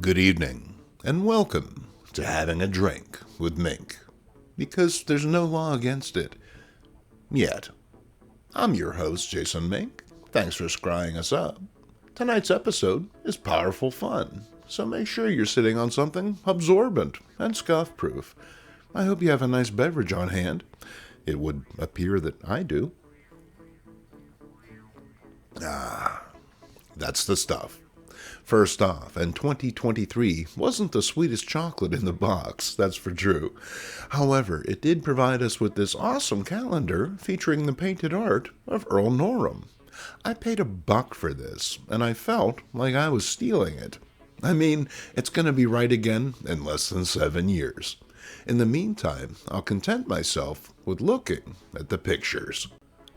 Good evening, and welcome to Having a Drink with Mink, because there's no law against it. Yet. I'm your host, Jason Mink. Thanks for scrying us up. Tonight's episode is powerful fun, so make sure you're sitting on something absorbent and scuff-proof. I hope you have a nice beverage on hand. It would appear that I do. That's the stuff. First off, and 2023 wasn't the sweetest chocolate in the box, that's for true. However, it did provide us with this awesome calendar featuring the painted art of Earl Norham. I paid $1 for this, and I felt like I was stealing it. I mean, it's going to be right again in less than 7 years. In the meantime, I'll content myself with looking at the pictures.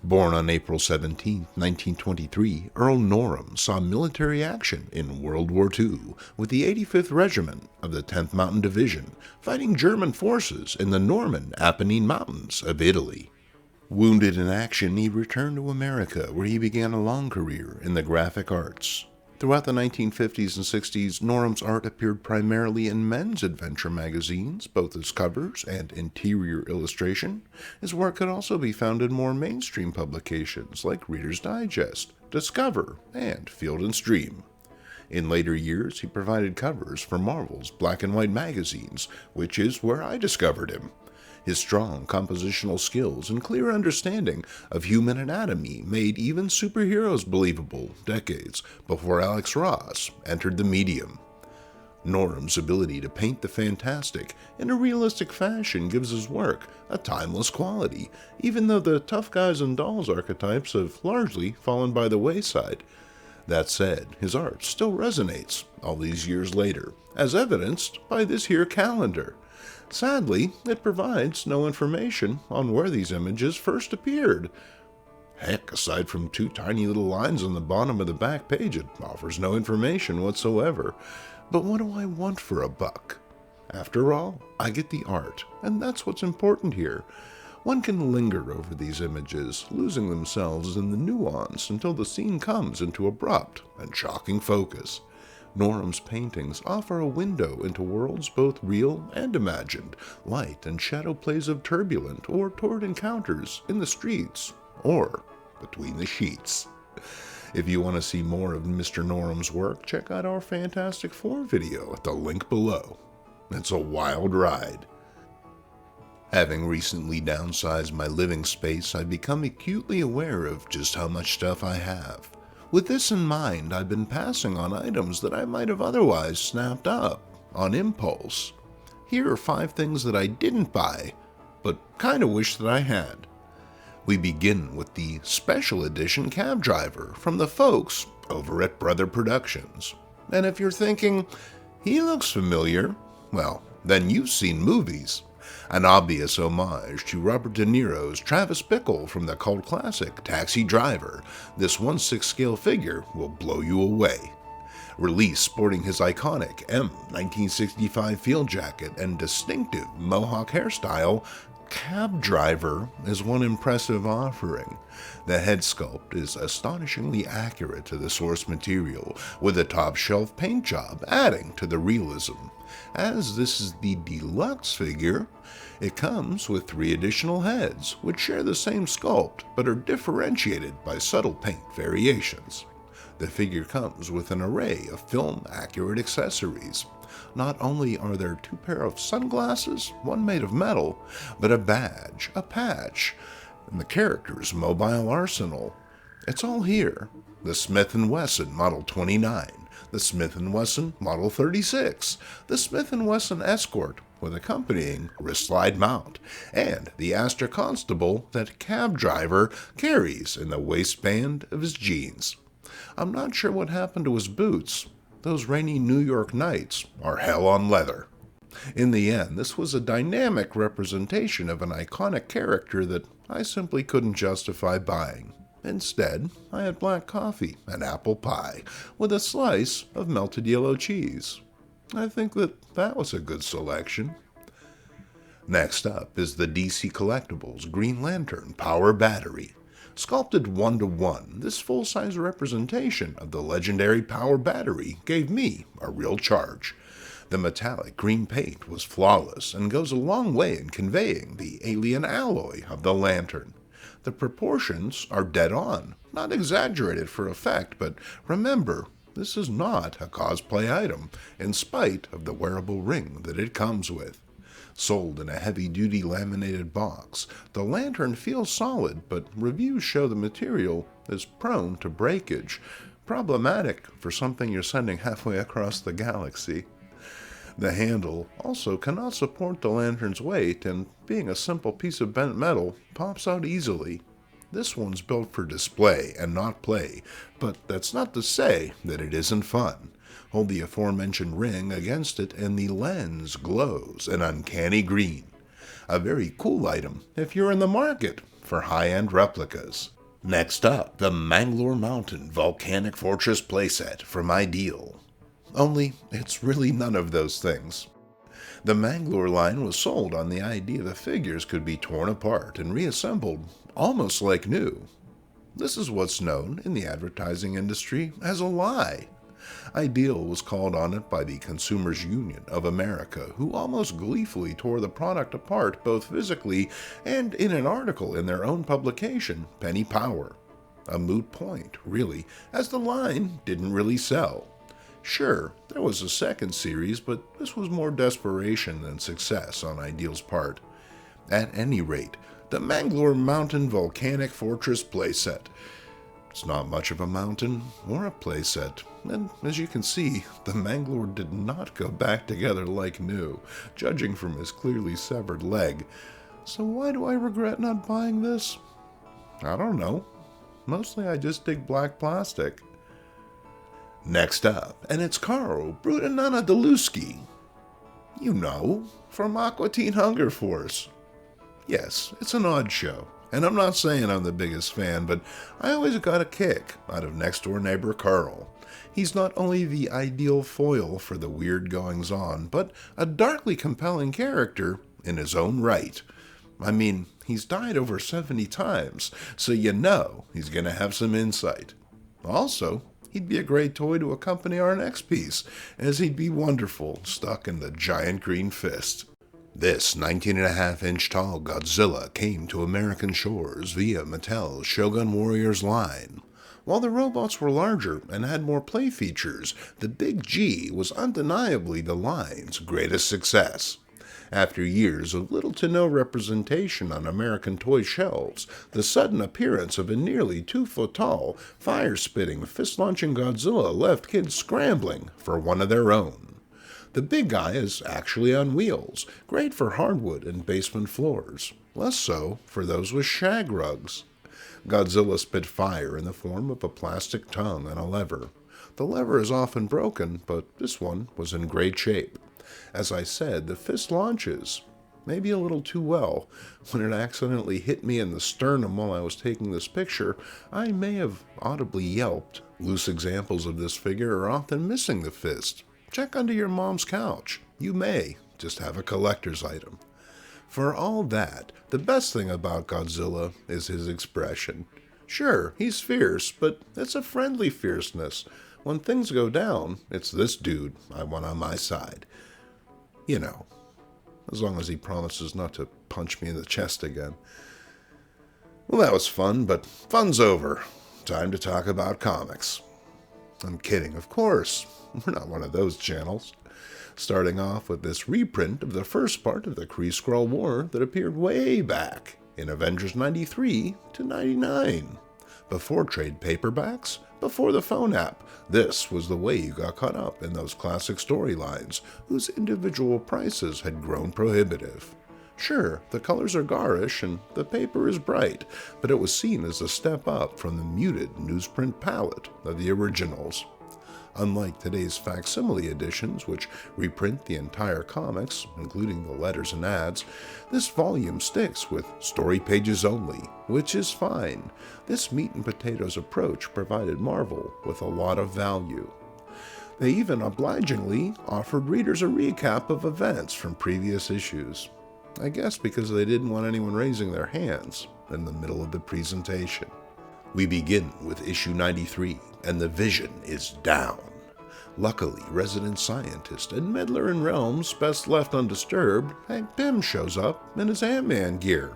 Born on April 17, 1923, Earl Norham saw military action in World War II with the 85th Regiment of the 10th Mountain Division, fighting German forces in the Norman Apennine Mountains of Italy. Wounded in action, he returned to America, where he began a long career in the graphic arts. Throughout the 1950s and 60s, Norham's art appeared primarily in men's adventure magazines, both as covers and interior illustration. His work could also be found in more mainstream publications like Reader's Digest, Discover, and Field and Stream. In later years, he provided covers for Marvel's black and white magazines, which is where I discovered him. His strong compositional skills and clear understanding of human anatomy made even superheroes believable decades before Alex Ross entered the medium. Norham's ability to paint the fantastic in a realistic fashion gives his work a timeless quality, even though the tough guys and dolls archetypes have largely fallen by the wayside. That said, his art still resonates all these years later, as evidenced by this here calendar. Sadly, it provides no information on where these images first appeared. Heck, aside from 2 tiny little lines on the bottom of the back page, it offers no information whatsoever. But what do I want for $1? After all, I get the art, and that's what's important here. One can linger over these images, losing themselves in the nuance until the scene comes into abrupt and shocking focus. Norham's paintings offer a window into worlds both real and imagined, light and shadow plays of turbulent or toward encounters in the streets or between the sheets. If you want to see more of Mr. Norham's work, check out our Fantastic Four video at the link below. It's a wild ride. Having recently downsized my living space, I've become acutely aware of just how much stuff I have. With this in mind, I've been passing on items that I might have otherwise snapped up on impulse. Here are 5 things that I didn't buy, but kinda wish that I had. We begin with the special edition cab driver from the folks over at Brother Productions. And if you're thinking, he looks familiar, well, then you've seen movies. An obvious homage to Robert De Niro's Travis Bickle from the cult classic Taxi Driver, this 1/6 scale figure will blow you away. Released sporting his iconic M1965 field jacket and distinctive mohawk hairstyle, Cab Driver is one impressive offering. The head sculpt is astonishingly accurate to the source material, with a top-shelf paint job adding to the realism. As this is the deluxe figure, it comes with 3 additional heads, which share the same sculpt but are differentiated by subtle paint variations. The figure comes with an array of film-accurate accessories. Not only are there 2 pair of sunglasses, one made of metal, but a badge, a patch, and the character's mobile arsenal. It's all here. The Smith & Wesson Model 29, the Smith & Wesson Model 36, the Smith & Wesson Escort with accompanying wrist slide mount, and the Astor Constable that Cab Driver carries in the waistband of his jeans. I'm not sure what happened to his boots. Those rainy New York nights are hell on leather. In the end, this was a dynamic representation of an iconic character that I simply couldn't justify buying. Instead, I had black coffee and apple pie with a slice of melted yellow cheese. I think that was a good selection. Next up is the DC Collectibles Green Lantern Power Battery. Sculpted 1-to-1, this full-size representation of the legendary power battery gave me a real charge. The metallic green paint was flawless and goes a long way in conveying the alien alloy of the lantern. The proportions are dead on, not exaggerated for effect, but remember, this is not a cosplay item, in spite of the wearable ring that it comes with. Sold in a heavy-duty laminated box, the lantern feels solid, but reviews show the material is prone to breakage, problematic for something you're sending halfway across the galaxy. The handle also cannot support the lantern's weight, and being a simple piece of bent metal, pops out easily. This one's built for display and not play, but that's not to say that it isn't fun. Hold the aforementioned ring against it and the lens glows an uncanny green. A very cool item if you're in the market for high-end replicas. Next up, the Mangalore Mountain Volcanic Fortress playset from Ideal. Only, it's really none of those things. The Mangalore line was sold on the idea the figures could be torn apart and reassembled almost like new. This is what's known in the advertising industry as a lie. Ideal was called on it by the Consumers Union of America, who almost gleefully tore the product apart both physically and in an article in their own publication, Penny Power. A moot point, really, as the line didn't really sell. Sure, there was a second series, but this was more desperation than success on Ideal's part. At any rate, the Mangalore Mountain Volcanic Fortress playset. It's not much of a mountain or a playset, and as you can see, the Mangalore did not go back together like new, judging from his clearly severed leg. So why do I regret not buying this? I don't know. Mostly I just dig black plastic. Next up, and it's Carl Brutanana Deluski. You know, from Aqua Teen Hunger Force. Yes, it's an odd show, and I'm not saying I'm the biggest fan, but I always got a kick out of next-door neighbor Carl. He's not only the ideal foil for the weird goings-on, but a darkly compelling character in his own right. I mean, he's died over 70 times, so you know he's going to have some insight. Also, he'd be a great toy to accompany our next piece, as he'd be wonderful stuck in the giant green fist. This 19.5-inch tall Godzilla came to American shores via Mattel's Shogun Warriors line. While the robots were larger and had more play features, the Big G was undeniably the line's greatest success. After years of little to no representation on American toy shelves, the sudden appearance of a nearly 2-foot-tall, fire-spitting, fist-launching Godzilla left kids scrambling for one of their own. The big guy is actually on wheels, great for hardwood and basement floors, less so for those with shag rugs. Godzilla spit fire in the form of a plastic tongue and a lever. The lever is often broken, but this one was in great shape. As I said, the fist launches, maybe a little too well. When it accidentally hit me in the sternum while I was taking this picture, I may have audibly yelped. Loose examples of this figure are often missing the fist. Check under your mom's couch. You may just have a collector's item. For all that, the best thing about Godzilla is his expression. Sure, he's fierce, but it's a friendly fierceness. When things go down, it's this dude I want on my side. You know, as long as he promises not to punch me in the chest again. Well, that was fun, but fun's over. Time to talk about comics. I'm kidding, of course. We're not one of those channels. Starting off with this reprint of the first part of the Kree-Skrull War that appeared way back in Avengers 93 to 99. Before trade paperbacks, before the phone app, this was the way you got caught up in those classic storylines whose individual prices had grown prohibitive. Sure, the colors are garish and the paper is bright, but it was seen as a step up from the muted newsprint palette of the originals. Unlike today's facsimile editions, which reprint the entire comics, including the letters and ads, this volume sticks with story pages only, which is fine. This meat and potatoes approach provided Marvel with a lot of value. They even obligingly offered readers a recap of events from previous issues. I guess because they didn't want anyone raising their hands in the middle of the presentation. We begin with issue 93, and the Vision is down. Luckily, resident scientist and meddler in realms best left undisturbed, Hank Pym shows up in his Ant-Man gear.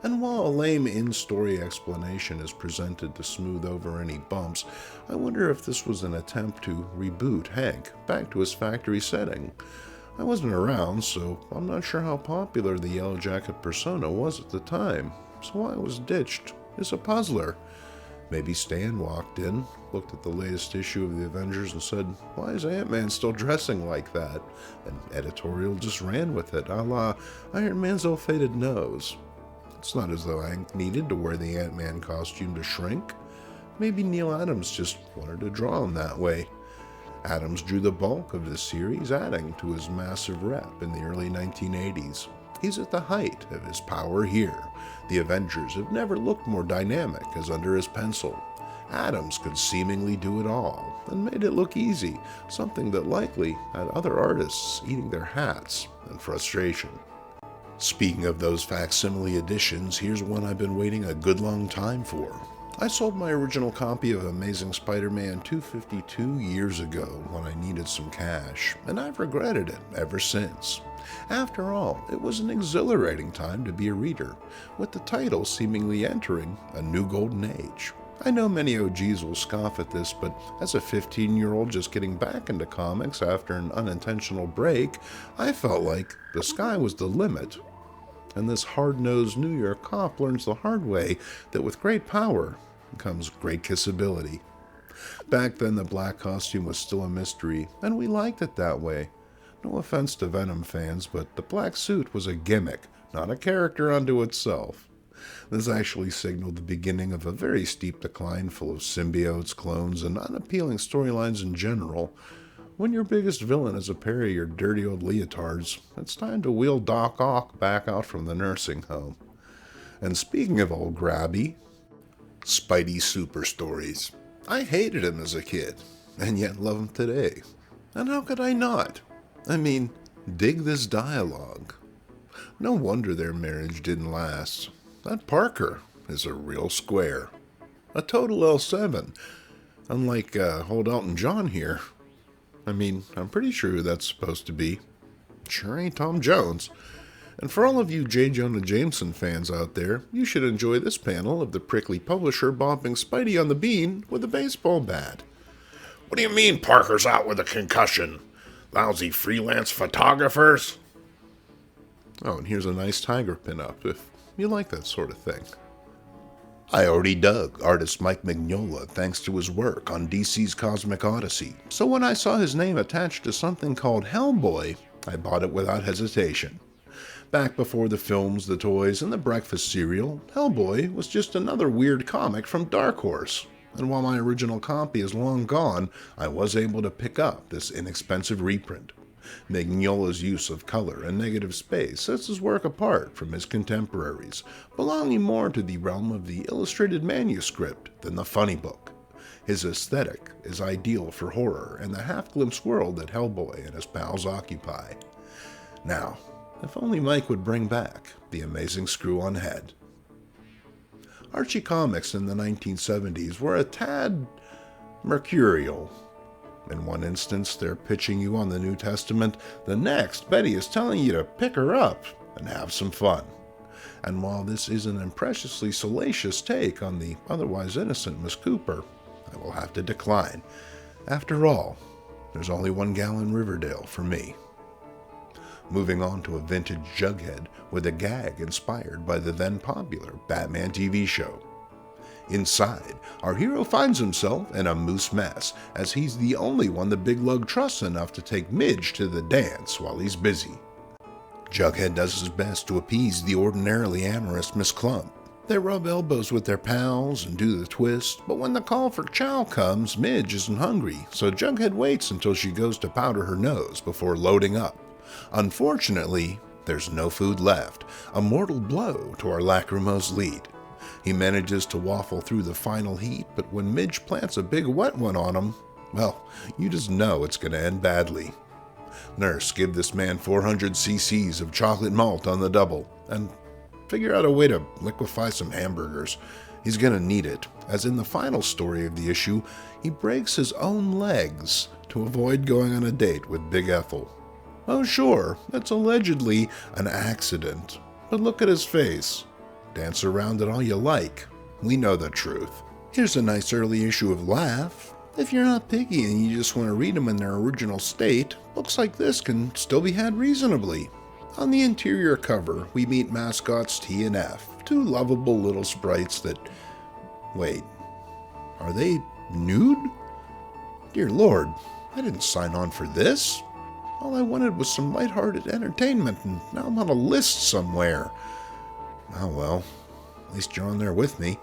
And while a lame in-story explanation is presented to smooth over any bumps, I wonder if this was an attempt to reboot Hank back to his factory setting. I wasn't around, so I'm not sure how popular the Yellow Jacket persona was at the time, so why it was ditched is a puzzler. Maybe Stan walked in, looked at the latest issue of the Avengers and said, "Why is Ant-Man still dressing like that?" And editorial just ran with it, a la Iron Man's ill-fated nose. It's not as though Hank needed to wear the Ant-Man costume to shrink. Maybe Neil Adams just wanted to draw him that way. Adams drew the bulk of this series, adding to his massive rep in the early 1980s. He's at the height of his power here. The Avengers have never looked more dynamic as under his pencil. Adams could seemingly do it all, and made it look easy, something that likely had other artists eating their hats in frustration. Speaking of those facsimile editions, here's one I've been waiting a good long time for. I sold my original copy of Amazing Spider-Man 252 years ago when I needed some cash, and I've regretted it ever since. After all, it was an exhilarating time to be a reader, with the title seemingly entering a new golden age. I know many OGs will scoff at this, but as a 15-year-old just getting back into comics after an unintentional break, I felt like the sky was the limit. And this hard-nosed New York cop learns the hard way that with great power comes great kissability. Back then, the black costume was still a mystery, and we liked it that way. No offense to Venom fans, but the black suit was a gimmick, not a character unto itself. This actually signaled the beginning of a very steep decline full of symbiotes, clones, and unappealing storylines in general. When your biggest villain is a pair of your dirty old leotards, it's time to wheel Doc Ock back out from the nursing home. And speaking of old grabby, Spidey super stories. I hated him as a kid, and yet love him today. And how could I not? I mean, dig this dialogue. No wonder their marriage didn't last. That Parker is a real square. A total L7, unlike old Elton John here. I mean, I'm pretty sure who that's supposed to be. Sure ain't Tom Jones. And for all of you J. Jonah Jameson fans out there, you should enjoy this panel of the prickly publisher bopping Spidey on the bean with a baseball bat. What do you mean Parker's out with a concussion? Lousy freelance photographers? Oh, and here's a nice tiger pinup if you like that sort of thing. I already dug artist Mike Mignola thanks to his work on DC's Cosmic Odyssey, so when I saw his name attached to something called Hellboy, I bought it without hesitation. Back before the films, the toys, and the breakfast cereal, Hellboy was just another weird comic from Dark Horse. And while my original copy is long gone, I was able to pick up this inexpensive reprint. Mignola's use of color and negative space sets his work apart from his contemporaries, belonging more to the realm of the illustrated manuscript than the funny book. His aesthetic is ideal for horror and the half-glimpsed world that Hellboy and his pals occupy. Now, if only Mike would bring back the amazing Screw-on-Head. Archie comics in the 1970s were a tad mercurial. In one instance, they're pitching you on the New Testament. The next, Betty is telling you to pick her up and have some fun. And while this is an impreciously salacious take on the otherwise innocent Miss Cooper, I will have to decline. After all, there's only one gal in Riverdale for me. Moving on to a vintage Jughead with a gag inspired by the then popular Batman TV show. Inside, our hero finds himself in a moose mess, as he's the only one the big lug trusts enough to take Midge to the dance while he's busy. Jughead does his best to appease the ordinarily amorous Miss Clump. They rub elbows with their pals and do the twist, but when the call for chow comes, Midge isn't hungry, so Jughead waits until she goes to powder her nose before loading up. Unfortunately, there's no food left, a mortal blow to our lachrymose lead. He manages to waffle through the final heat, but when Midge plants a big wet one on him, well, you just know it's going to end badly. Nurse, give this man 400 cc's of chocolate malt on the double, and figure out a way to liquefy some hamburgers. He's going to need it, as in the final story of the issue, he breaks his own legs to avoid going on a date with Big Ethel. Oh sure, it's allegedly an accident, but look at his face. Dance around it all you like. We know the truth. Here's a nice early issue of Laugh. If you're not picky and you just want to read them in their original state, books like this can still be had reasonably. On the interior cover, we meet mascots T and F, two lovable little sprites that... Wait, are they nude? Dear Lord, I didn't sign on for this. All I wanted was some lighthearted entertainment, and now I'm on a list somewhere. Oh well, at least you're on there with me.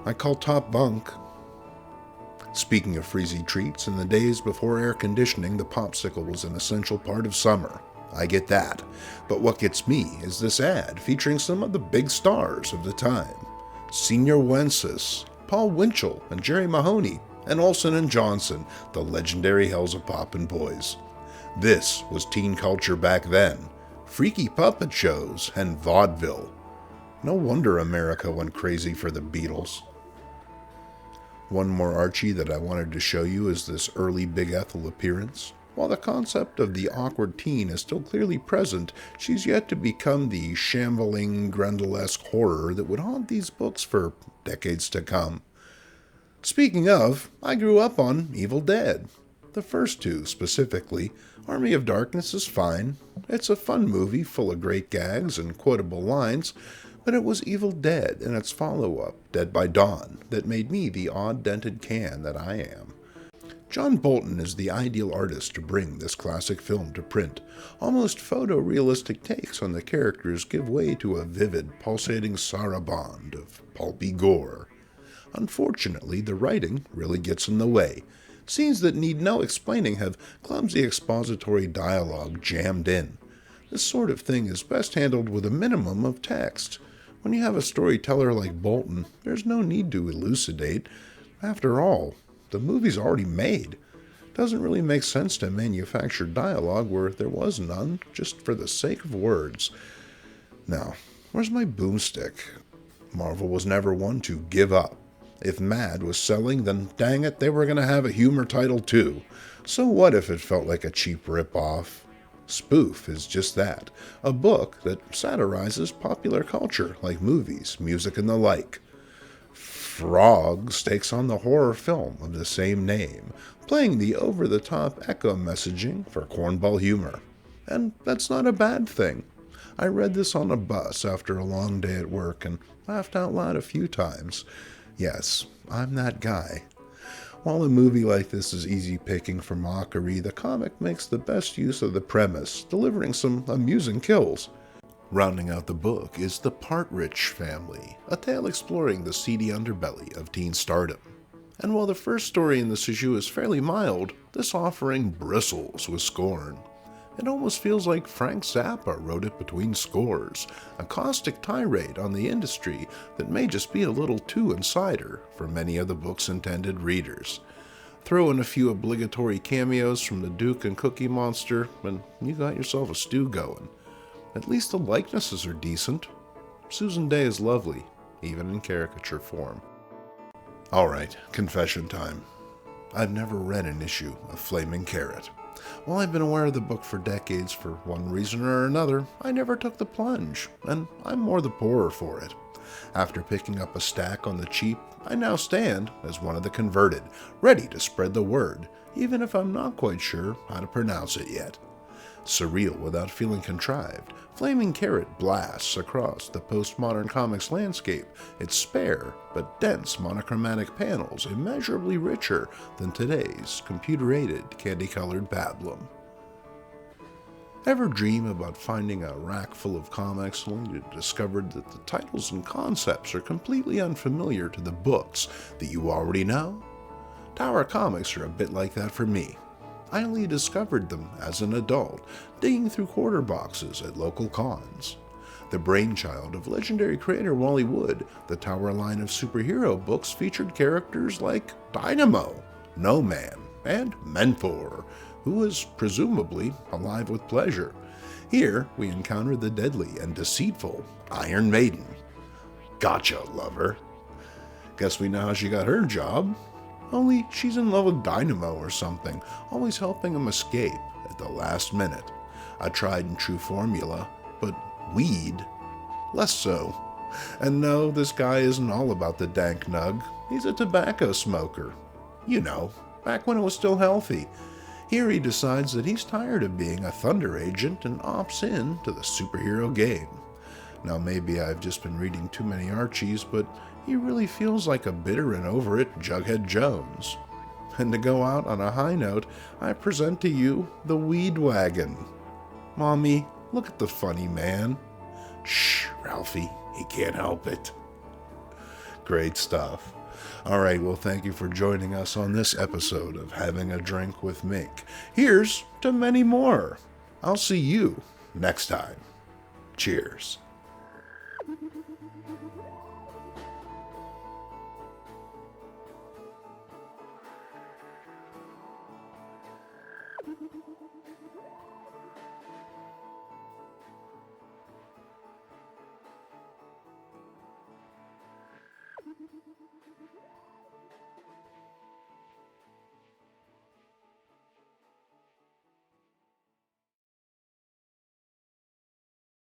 I call top bunk. Speaking of freezy treats, in the days before air conditioning, the popsicle was an essential part of summer. I get that. But what gets me is this ad featuring some of the big stars of the time. Senior Wences, Paul Winchell, and Jerry Mahoney, and Olsen and Johnson, the legendary Hells of Poppin' Boys. This was teen culture back then. Freaky puppet shows and vaudeville. No wonder America went crazy for the Beatles. One more Archie that I wanted to show you is this early Big Ethel appearance. While the concept of the awkward teen is still clearly present, she's yet to become the shambling, Grendel-esque horror that would haunt these books for decades to come. Speaking of, I grew up on Evil Dead. The first two, specifically. Army of Darkness is fine. It's a fun movie full of great gags and quotable lines, but it was Evil Dead and its follow-up, Dead by Dawn, that made me the odd-dented can that I am. John Bolton is the ideal artist to bring this classic film to print. Almost photorealistic takes on the characters give way to a vivid, pulsating saraband of pulpy gore. Unfortunately, the writing really gets in the way. Scenes that need no explaining have clumsy expository dialogue jammed in. This sort of thing is best handled with a minimum of text. When you have a storyteller like Bolton, there's no need to elucidate. After all, the movie's already made. It doesn't really make sense to manufacture dialogue where there was none, just for the sake of words. Now, where's my boomstick? Marvel was never one to give up. If Mad was selling, then dang it, they were going to have a humor title too. So what if it felt like a cheap rip-off? Spoof is just that, a book that satirizes popular culture like movies, music, and the like. Frogs takes on the horror film of the same name, playing the over-the-top echo messaging for cornball humor. And that's not a bad thing. I read this on a bus after a long day at work and laughed out loud a few times. Yes, I'm that guy. While a movie like this is easy picking for mockery, the comic makes the best use of the premise, delivering some amusing kills. Rounding out the book is The Partridge Family, a tale exploring the seedy underbelly of teen stardom. And while the first story in this issue is fairly mild, this offering bristles with scorn. It almost feels like Frank Zappa wrote it between scores, a caustic tirade on the industry that may just be a little too insider for many of the book's intended readers. Throw in a few obligatory cameos from the Duke and Cookie Monster, and you got yourself a stew going. At least the likenesses are decent. Susan Day is lovely, even in caricature form. Alright, confession time. I've never read an issue of Flaming Carrot. While I've been aware of the book for decades, for one reason or another, I never took the plunge, and I'm more the poorer for it. After picking up a stack on the cheap, I now stand as one of the converted, ready to spread the word, even if I'm not quite sure how to pronounce it yet. Surreal without feeling contrived, Flaming Carrot blasts across the postmodern comics landscape, its spare but dense monochromatic panels immeasurably richer than today's computer-aided candy-colored pablum. Ever dream about finding a rack full of comics only to discover that the titles and concepts are completely unfamiliar to the books that you already know? Tower Comics are a bit like that for me. I only discovered them as an adult, digging through quarter boxes at local cons. The brainchild of legendary creator Wally Wood, the Tower line of superhero books featured characters like Dynamo, No Man, and Mentor, who was presumably alive with pleasure. Here, we encounter the deadly and deceitful Iron Maiden. Gotcha, lover. Guess we know how she got her job. Only she's in love with Dynamo or something, always helping him escape at the last minute. A tried and true formula, but weed? Less so. And no, this guy isn't all about the dank nug. He's a tobacco smoker. You know, back when it was still healthy. Here he decides that he's tired of being a Thunder agent and opts in to the superhero game. Now maybe I've just been reading too many Archies, but he really feels like a bitter and over it Jughead Jones. And to go out on a high note, I present to you the Weed Wagon. Mommy, look at the funny man. Shh, Ralphie, he can't help it. Great stuff. All right, well, thank you for joining us on this episode of Having a Drink with Mink. Here's to many more. I'll see you next time. Cheers.